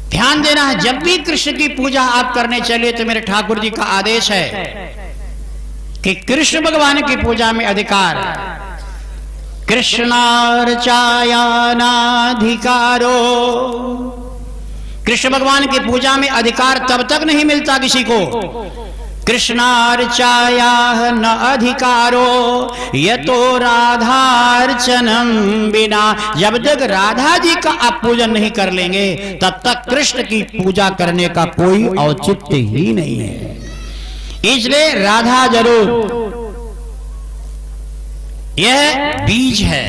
ध्यान देना है, जब भी कृष्ण की पूजा आप करने चले तो मेरे ठाकुर जी का आदेश है कि कृष्ण भगवान की पूजा में अधिकार, कृष्णार्चायानाधिकारो, कृष्ण भगवान की पूजा में अधिकार तब तक नहीं मिलता किसी को, कृष्णार्चाया न अधिकारो यतो राधार्चनम बिना, जब तक राधा जी का आप पूजन नहीं कर लेंगे तब तक कृष्ण की पूजा करने का कोई औचित्य ही नहीं है। इसलिए राधा जरूर, यह बीज है।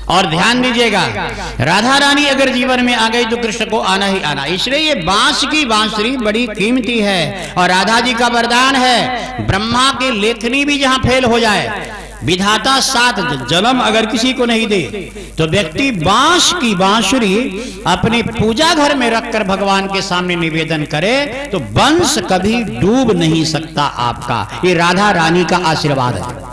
और ध्यान दीजिएगा, राधा रानी अगर जीवन में आ गई तो कृष्ण को आना ही आना। इसलिए ये बांस की बांसुरी बड़ी कीमती है और राधा जी का वरदान है। ब्रह्मा की लेखनी भी जहां फेल हो जाए, विधाता साथ जन्म अगर किसी को नहीं दे तो व्यक्ति बांस की बांसुरी अपने पूजा घर में रखकर भगवान के सामने निवेदन करे तो वंश कभी डूब नहीं सकता आपका। ये राधा रानी का आशीर्वाद है।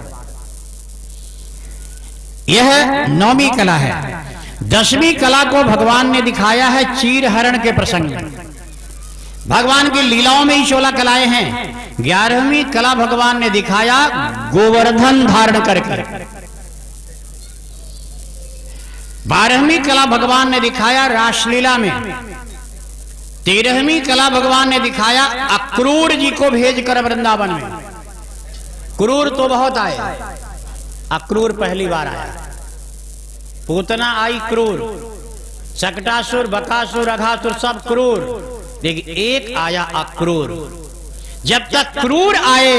यह नौवीं कला है। 10वीं कला को भगवान ने दिखाया है चीर हरण के प्रसंग में। भगवान की लीलाओं में ही 16 कलाएं हैं। 11वीं कला भगवान ने दिखाया गोवर्धन धारण करके। 12वीं कला भगवान ने दिखाया रासलीला में। 13वीं कला भगवान ने दिखाया अक्रूर जी को भेजकर वृंदावन में। क्रूर तो बहुत आए, अक्रूर पहली बार आया। पूतना आई क्रूर, शकटासुर, बकासुर, अघासुर सब क्रूर, लेकिन एक आया अक्रूर। जब तक क्रूर आए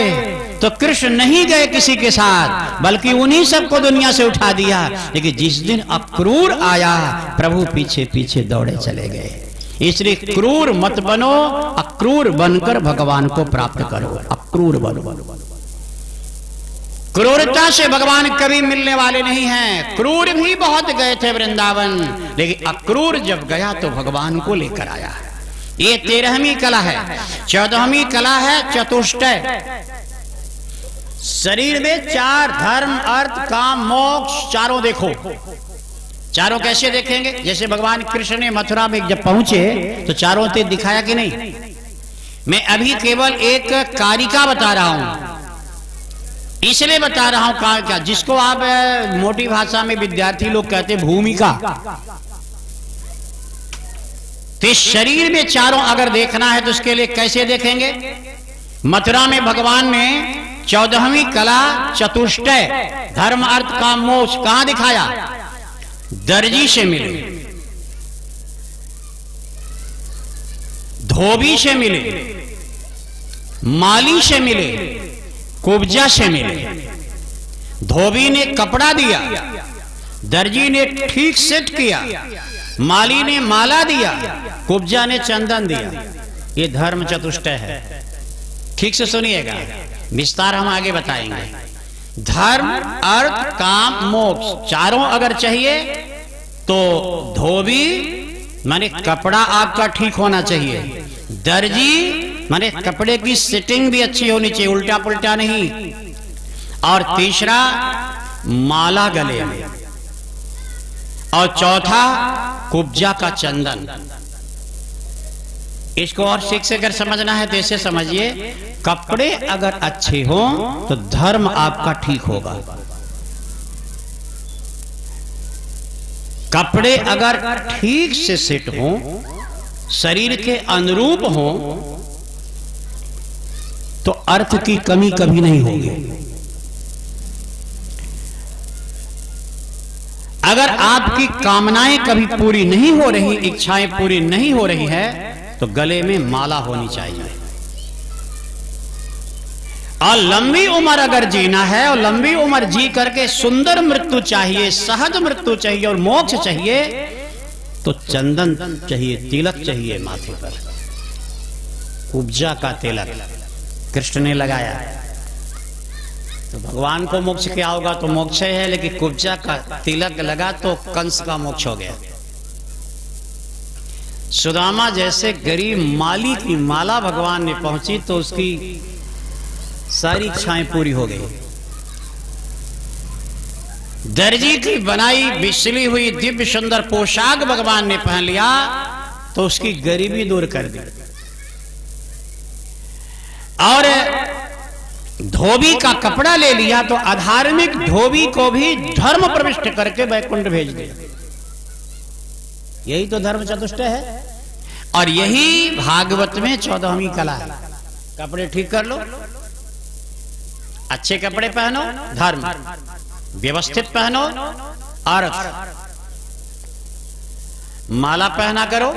तो कृष्ण नहीं गए किसी के साथ, बल्कि उन्हीं सबको दुनिया से उठा दिया। लेकिन जिस दिन अक्रूर आया प्रभु पीछे पीछे दौड़े चले गए। इसलिए क्रूर मत बनो, अक्रूर बनकर भगवान को प्राप्त करो। अक्रूर बनो। क्रूरता से भगवान कभी मिलने वाले नहीं हैं। क्रूर भी बहुत गए थे वृंदावन, लेकिन अक्रूर जब गया तो भगवान को लेकर आया। ये 13वीं कला है। 14वीं कला है चतुष्टय। शरीर में 4 धर्म, अर्थ, काम, मोक्ष चारों देखो। चारों कैसे देखेंगे? जैसे भगवान कृष्ण ने मथुरा में जब पहुंचे तो चारों ते दिखाया कि नहीं। मैं अभी केवल एक कारिका बता रहा हूं, इसलिए बता रहा हूं क्या, जिसको आप मोटी भाषा में विद्यार्थी लोग कहते हैं भूमिका। तो इस शरीर में चारों अगर देखना है तो उसके लिए कैसे देखेंगे? मथुरा में भगवान ने 14वीं कला चतुष्टय, धर्म अर्थ काम मोक्ष, कहां दिखाया? दर्जी से मिले, धोबी से मिले, माली से मिले, कुब्जा से मिले। धोबी ने कपड़ा दिया, दर्जी ने ठीक सेट किया, माली ने माला दिया, कुब्जा ने चंदन दिया। ये धर्म चतुष्टय है। ठीक से सुनिएगा, विस्तार हम आगे बताएंगे। धर्म अर्थ काम मोक्ष चारों अगर चाहिए तो धोबी माने कपड़ा आपका ठीक होना चाहिए, दर्जी माने कपड़े की सिटिंग भी अच्छी होनी चाहिए, उल्टा पुल्टा नहीं, और तीसरा माला गले में, और चौथा कुब्जा का चंदन। इसको और ठीक से अगर समझना है तो ऐसे समझिए, कपड़े अगर अच्छे हों तो धर्म आपका ठीक होगा। कपड़े अगर ठीक से सेट हों, शरीर के अनुरूप हों, तो अर्थ की कमी कभी नहीं होगी। अगर आपकी कामनाएं कभी पूरी नहीं हो रही, इच्छाएं पूरी नहीं हो रही है, तो गले में माला होनी चाहिए। और लंबी उम्र अगर जीना है, और लंबी उम्र जी करके सुंदर मृत्यु चाहिए, सहज मृत्यु चाहिए और मोक्ष चाहिए, तो चंदन चाहिए, तिलक चाहिए माथे पर। कुब्जा का तिलक कृष्ण ने लगाया, तो भगवान को मोक्ष क्या होगा? तो मोक्ष है, लेकिन कुब्जा का तिलक लगा तो कंस का मोक्ष हो गया। सुदामा जैसे गरीब माली की माला भगवान ने पहुंची तो उसकी सारी इच्छाएं पूरी हो गई। दर्जी की बनाई बिसली हुई दिव्य सुंदर पोशाक भगवान ने पहन लिया तो उसकी गरीबी दूर कर दी। और धोबी का कपड़ा ले लिया तो अधार्मिक धोबी को भी धर्म प्रविष्ट करके वैकुंठ भेज दिया। यही तो धर्म चतुष्टय है, और यही भागवत में 14वीं कला है। कपड़े ठीक कर लो, अच्छे कपड़े पहनो, धर्म व्यवस्थित पहनो, अर्थ माला पहना करो,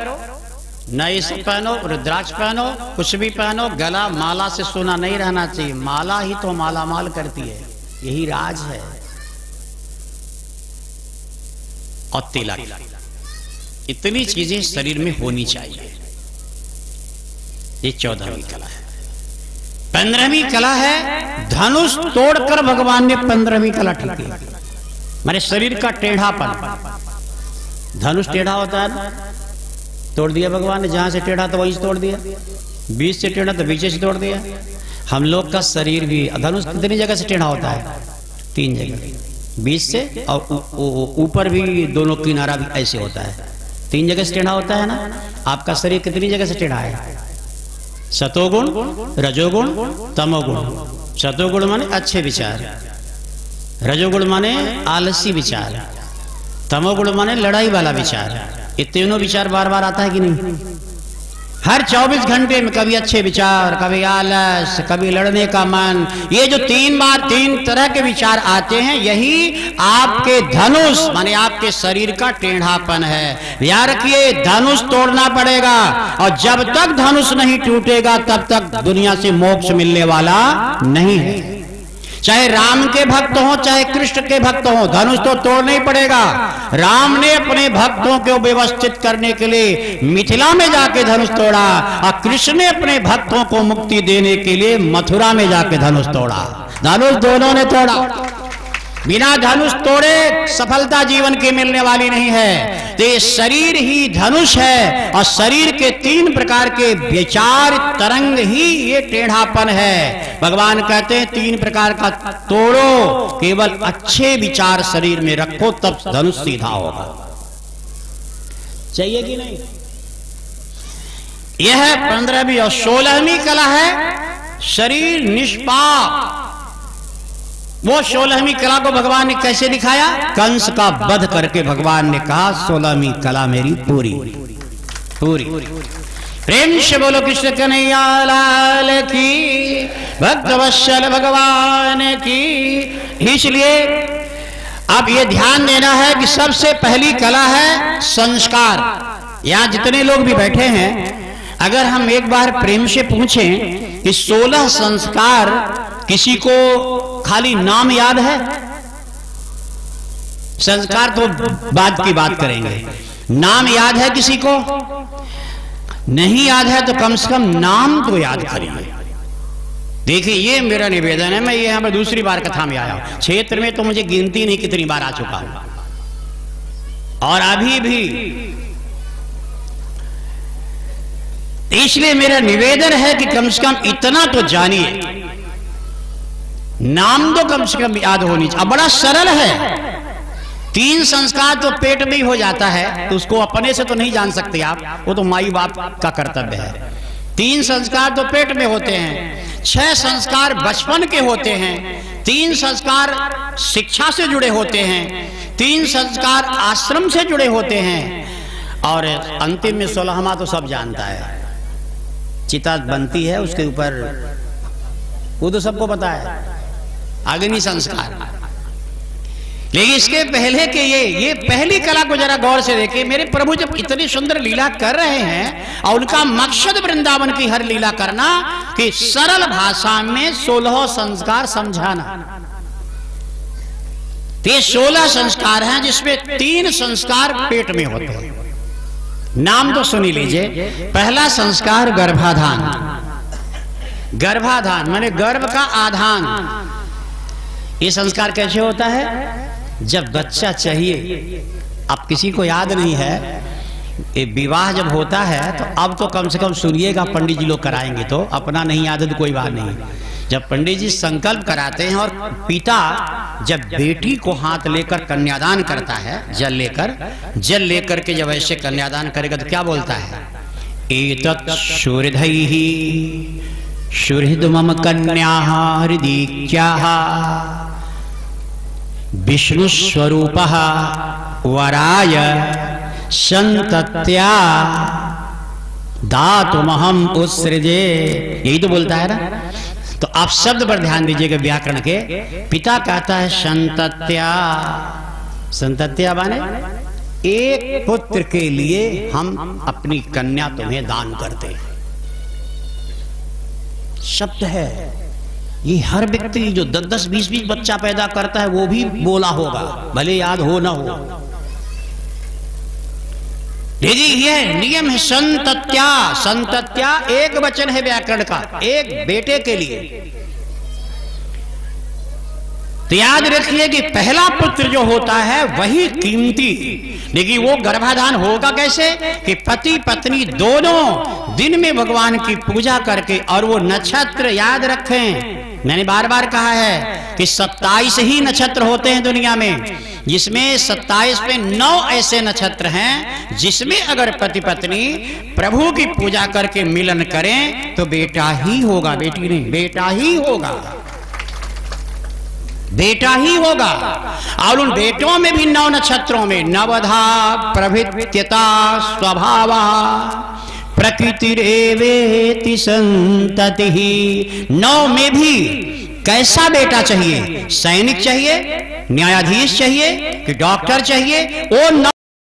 नए से पहनो, रुद्राक्ष पहनो, कुछ भी पहनो, गला माला से सोना नहीं रहना चाहिए। माला ही तो माला माल करती है, यही राज है। और तिलक, इतनी चीजें शरीर में होनी चाहिए। ये 14वीं कला है। 15वीं कला है धनुष तोड़कर भगवान ने 15वीं कला ठीक की। मेरे शरीर का टेढ़ापन, धनुष टेढ़ा होता है ना, तोड़ दिया भगवान ने। जहां से टेढ़ा तो वहीं से तोड़ दिया, बीच से टेढ़ा तो बीच से तोड़ दिया। हम लोग का शरीर भी धनुष कितनी जगह से टेढ़ा होता है? 3 जगह, बीच से और ऊपर भी दोनों किनारा भी ऐसे होता है। 3 जगह से टेढ़ा होता है ना। आपका शरीर कितनी जगह से टेढ़ा है? सतोगुण, रजोगुण, तमोगुण। सतोगुण माने अच्छे विचार, रजोगुण माने आलसी विचार, तमोगुण माने लड़ाई वाला विचार। ये तीनों विचार बार बार आता है कि नहीं? हर 24 घंटे में कभी अच्छे विचार, कभी आलस, कभी लड़ने का मन। ये जो 3 तरह के विचार आते हैं, यही आपके धनुष माने आपके शरीर का टेढ़ापन है। याद रखिए, धनुष तोड़ना पड़ेगा, और जब तक धनुष नहीं टूटेगा तब तक दुनिया से मोक्ष मिलने वाला नहीं है। चाहे राम के भक्त हो, चाहे कृष्ण के भक्त हो, धनुष तो तोड़ना ही पड़ेगा। राम ने अपने भक्तों को व्यवस्थित करने के लिए मिथिला में जाके धनुष तोड़ा, और कृष्ण ने अपने भक्तों को मुक्ति देने के लिए मथुरा में जाके धनुष तोड़ा। धनुष दोनों ने तोड़ा। बिना धनुष तोड़े सफलता जीवन की मिलने वाली नहीं है। तो ये शरीर ही धनुष है, और शरीर के 3 प्रकार के विचार तरंग ही ये टेढ़ापन है। भगवान कहते हैं 3 प्रकार का तोड़ो, केवल अच्छे विचार शरीर में रखो, तब धनुष सीधा होगा। चाहिए कि नहीं? यह है 15वीं। और 16वीं कला है शरीर निष्पाप। वो 16वीं कला को भगवान ने कैसे दिखाया? कंस का वध करके भगवान ने कहा 16वीं कला मेरी पूरी पूरी। प्रेम से बोलो कृष्ण कन्हैया लाल की, भक्तवत्सल भगवान की। इसलिए अब ये ध्यान देना है कि सबसे पहली कला है संस्कार। यहां जितने लोग भी बैठे हैं, अगर हम एक बार प्रेम से पूछें कि 16 संस्कार किसी को खाली नाम याद है? संस्कार तो बाद की बात करेंगे। नाम याद है किसी को? नहीं याद है तो कम से कम नाम तो याद करिए। देखिए ये मेरा निवेदन है। मैं यहां पर दूसरी बार कथा में आया हूं, क्षेत्र में तो मुझे गिनती नहीं कितनी बार आ चुका हूं, और अभी भी। इसलिए मेरा निवेदन है कि कम से कम इतना तो जानिए, नाम तो कम से कम याद होनी चाहिए। अब बड़ा सरल है, 3 संस्कार तो पेट में ही हो जाता है, तो उसको अपने से तो नहीं जान सकते आप, वो तो माई बाप का कर्तव्य है। 3 संस्कार तो पेट में होते हैं, 6 संस्कार बचपन के होते हैं, 3 संस्कार शिक्षा से जुड़े होते हैं, 3 संस्कार आश्रम से जुड़े होते हैं, और अंतिम में 16वां तो सब जानता है, चिता बनती है उसके ऊपर, वो तो सबको पता है, अग्नि संस्कार। लेकिन इसके पहले के ये पहली कला को जरा गौर से देखिए। मेरे प्रभु जब इतनी सुंदर लीला कर रहे हैं, और उनका मकसद वृंदावन की हर लीला करना कि सरल भाषा में 16 संस्कार समझाना। ये 16 संस्कार हैं, जिसमें 3 संस्कार पेट में होते हैं। नाम तो सुनी लीजिए। पहला संस्कार गर्भाधान। गर्भाधान माने गर्भ का आधान। ये संस्कार कैसे होता है? जब बच्चा चाहिए, अब किसी को याद नहीं है, ये विवाह जब होता है तो अब तो कम से कम सुनिएगा, पंडित जी लोग कराएंगे तो, अपना नहीं याद तो कोई बात नहीं। जब पंडित जी संकल्प कराते हैं और पिता जब बेटी को हाथ लेकर कन्यादान करता है, जल लेकर के जब ऐसे कन्यादान करेगा तो क्या बोलता है? एतत् सुहृदैः सुहृद मम कन्याः हृदिक्याः विष्णु स्वरूपः वराय संतत्या दातुमहम उत्सृजे। यही तो बोलता है ना। तो आप शब्द पर ध्यान दीजिएगा व्याकरण के। पिता कहता है संतत्या। संतत्या माने एक पुत्र के लिए हम अपनी कन्या तुम्हें दान करते हैं, शब्द है। ये हर व्यक्ति जो 10-10, 20-20 बच्चा पैदा करता है वो भी बोला होगा, भले याद हो ना हो। देखिए ये नियम है संतत्या। संतत्या एक वचन है व्याकरण का, एक बेटे के लिए। तो याद रखिए कि पहला पुत्र जो होता है वही कीमती। लेकिन वो गर्भाधान होगा कैसे? कि पति पत्नी दोनों दिन में भगवान की पूजा करके, और वो नक्षत्र याद रखें। मैंने बार बार कहा है कि 27 ही नक्षत्र होते हैं दुनिया में, जिसमें 27 में 9 ऐसे नक्षत्र हैं जिसमें अगर पति पत्नी प्रभु की पूजा करके मिलन करें तो बेटा ही होगा, बेटी नहीं, बेटा ही होगा, बेटा ही होगा। और उन बेटों में भी 9 नक्षत्रों में नवधा प्रभृत्यता स्वभावा प्रकृतिरेवेति संततिः। 9 में भी कैसा बेटा चाहिए? सैनिक चाहिए, न्यायाधीश चाहिए कि डॉक्टर चाहिए? वो 9